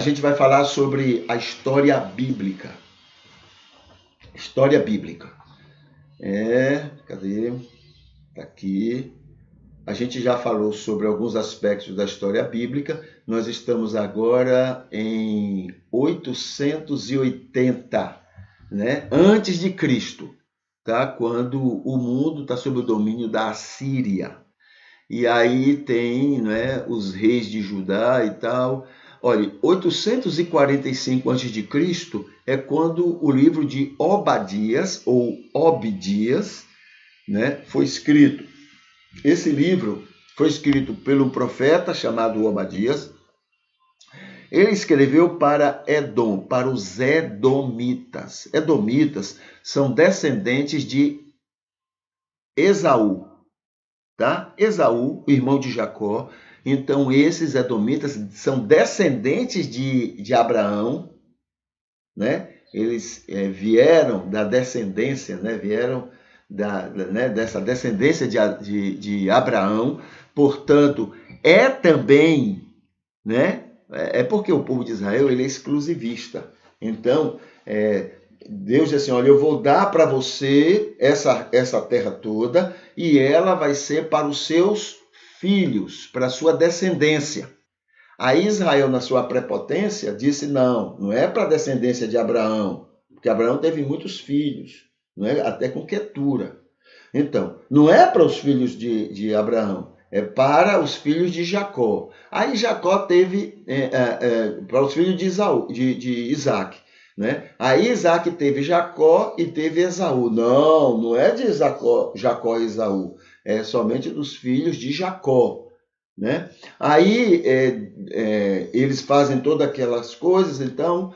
A gente vai falar sobre a história bíblica. História bíblica. Cadê? Tá aqui. A gente já falou sobre alguns aspectos da história bíblica. Nós estamos agora em 880, né? Antes de Cristo, tá? Quando o mundo está sob o domínio da Assíria. E aí tem, né, os reis de Judá e tal. Olha, 845 a.C. é quando o livro de Obadias, ou Obdias, né, foi escrito. Esse livro foi escrito pelo profeta chamado Obadias. Ele escreveu para Edom, para os Edomitas. Edomitas são descendentes de Esaú, tá? Esaú, o irmão de Jacó. Então, esses Edomitas são descendentes de Abraão, né? Eles vieram da descendência, né? Vieram dessa descendência de Abraão. Portanto, é também, né? É porque o povo de Israel ele é exclusivista. Então, Deus diz assim, olha, eu vou dar para você essa terra toda e ela vai ser para os seus filhos, para a sua descendência. Aí Israel, na sua prepotência, disse, não é para a descendência de Abraão, porque Abraão teve muitos filhos, não é? Até com Quetura. Então, não é para os filhos de Abraão, é para os filhos de Jacó. Aí Jacó teve para os filhos de Isaac. Né? Aí Isaac teve Jacó e teve Esaú. Não é de Jacó e Esaú, é somente dos filhos de Jacó. Né? Aí eles fazem todas aquelas coisas, então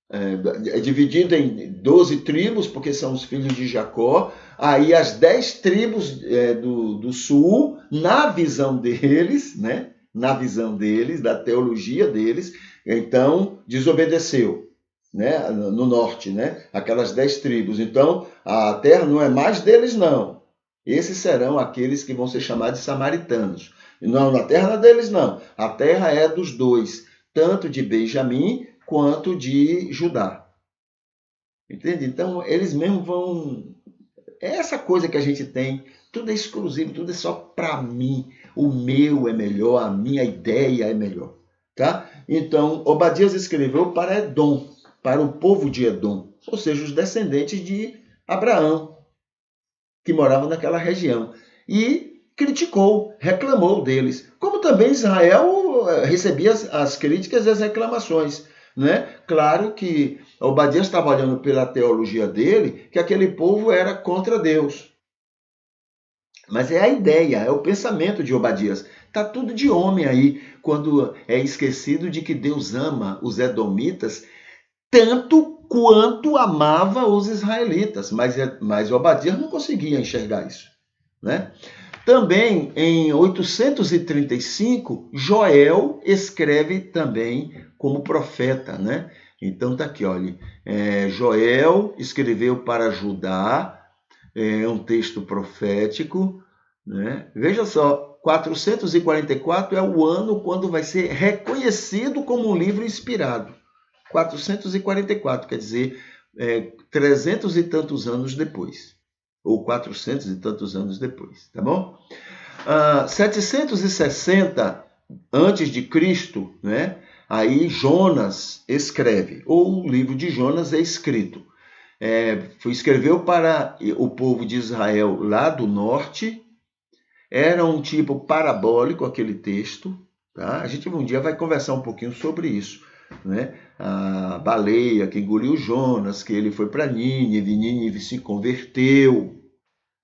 é dividido em 12 tribos, porque são os filhos de Jacó. Aí as 10 tribos do sul, na visão deles, né? Na visão deles, da teologia deles, então desobedeceu, né? No norte, né? Aquelas 10 tribos. Então a terra não é mais deles, não. Esses serão aqueles que vão ser chamados de samaritanos. Não, a terra não é deles, não. A terra é dos dois, tanto de Benjamim quanto de Judá. Entende? Então, eles mesmos vão... É essa coisa que a gente tem, tudo é exclusivo, tudo é só para mim. O meu é melhor, a minha ideia é melhor. Tá? Então, Obadias escreveu para Edom, para o povo de Edom, ou seja, os descendentes de Abraão, que moravam naquela região. E criticou, reclamou deles. Como também Israel recebia as críticas e as reclamações. Né? Claro que Obadias estava olhando pela teologia dele que aquele povo era contra Deus. Mas é a ideia, é o pensamento de Obadias. Está tudo de homem aí, quando é esquecido de que Deus ama os edomitas tanto quanto amava os israelitas. Mas Obadias não conseguia enxergar isso. Né? Também, em 835, Joel escreve também como profeta, né? Então tá aqui, olha, Joel escreveu para Judá, é um texto profético, né? Veja só, 444 é o ano quando vai ser reconhecido como um livro inspirado. 444, quer dizer, 300 e tantos anos depois. Ou 400 e tantos anos depois, tá bom? 760 antes de Cristo, né? Aí escreve, ou o livro de Jonas é escrito. Escreveu para o povo de Israel lá do norte, era um tipo parabólico aquele texto, tá? A gente um dia vai conversar um pouquinho sobre isso, né? A baleia que engoliu Jonas, que ele foi para Nínive se converteu,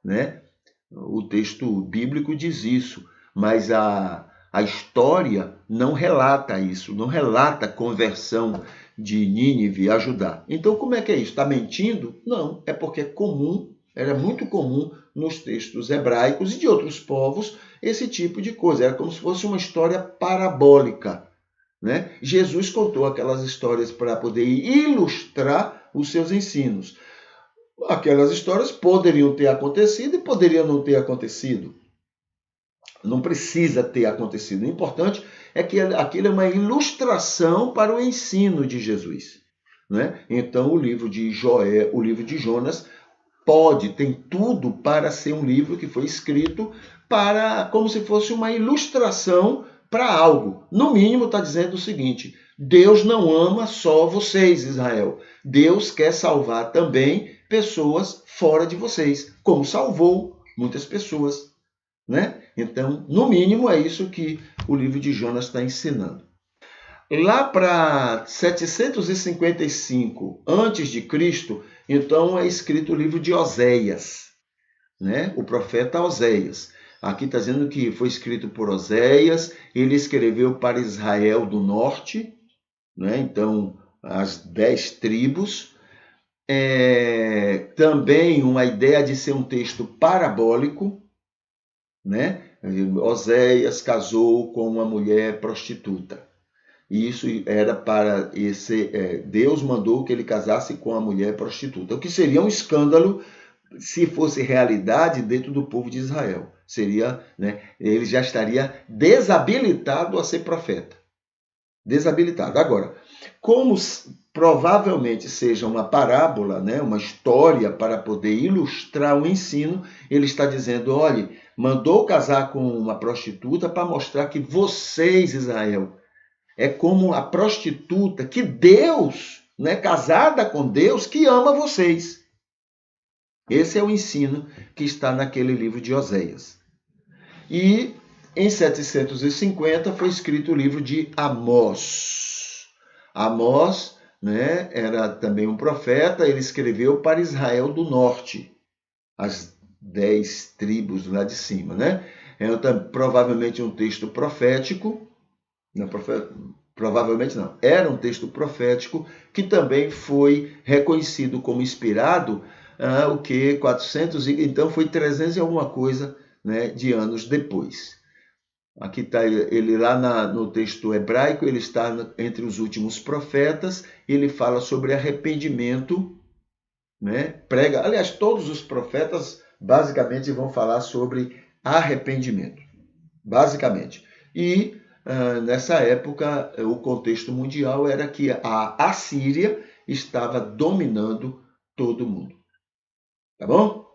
né? O texto bíblico diz isso, mas a história não relata isso, não relata a conversão de Nínive a Judá. Então, como é que é isso? Está mentindo? Não, é porque é comum, era muito comum nos textos hebraicos e de outros povos esse tipo de coisa. Era como se fosse uma história parabólica. Né? Jesus contou aquelas histórias para poder ilustrar os seus ensinos. Aquelas histórias poderiam ter acontecido e poderiam não ter acontecido. Não precisa ter acontecido. O importante é que aquilo é uma ilustração para o ensino de Jesus, né? Então, o livro de o livro de Jonas tem tudo para ser um livro que foi escrito para como se fosse uma ilustração para algo. No mínimo, está dizendo o seguinte: Deus não ama só vocês, Israel. Deus quer salvar também pessoas fora de vocês, como salvou muitas pessoas, né? Então, no mínimo, é isso que o livro de Jonas está ensinando. Lá para 755 a.C., então é escrito o livro de Oséias, né? O profeta Oséias. Aqui está dizendo que foi escrito por Oséias, ele escreveu para Israel do norte, né? Então, as 10 tribos. Também uma ideia de ser um texto parabólico, né? Oséias casou com uma mulher prostituta. E isso era para Deus mandou que ele casasse com a mulher prostituta, o que seria um escândalo se fosse realidade dentro do povo de Israel. Seria, né, ele já estaria desabilitado a ser profeta. Desabilitado. Agora, como provavelmente seja uma parábola, né, uma história para poder ilustrar o ensino, ele está dizendo, olhe, mandou casar com uma prostituta para mostrar que vocês, Israel, é como a prostituta que Deus, né, casada com Deus, que ama vocês. Esse é o ensino que está naquele livro de Oséias. E em 750 foi escrito o livro de Amós. Amós, né, era também um profeta, ele escreveu para Israel do norte, as 10 tribos lá de cima, né? Provavelmente um texto profético, provavelmente não, era um texto profético que também foi reconhecido como inspirado, o que 400 então foi 300 e alguma coisa, né, de anos depois. Aqui está ele lá no texto hebraico, ele está entre os últimos profetas, ele fala sobre arrependimento, né? Prega, aliás, todos os profetas basicamente vão falar sobre arrependimento, basicamente. E nessa época, o contexto mundial era que a Assíria estava dominando todo mundo. Tá bom?